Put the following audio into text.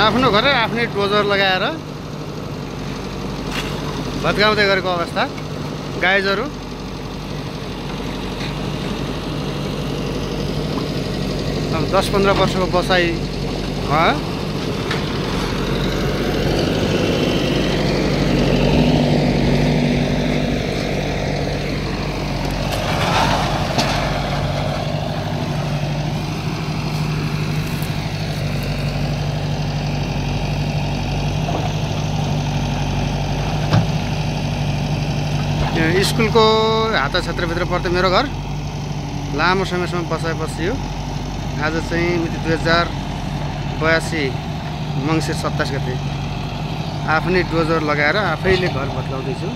आफ्नो घर आफ्नै डोजर लगाएर भत्काउँदै गरेको अवस्था। गाइजहरू अब 10-15 वर्षको बसाइ स्कुलको हाता क्षेत्रभित्र पर्थ्यो मेरो घर। लामो समयसम्म बसाएपछि यो आज चाहिँ मिति 2082 मङ्सिर 27 गते आफ्नै डोजर लगाएर आफैले घर भत्काउँदैछु।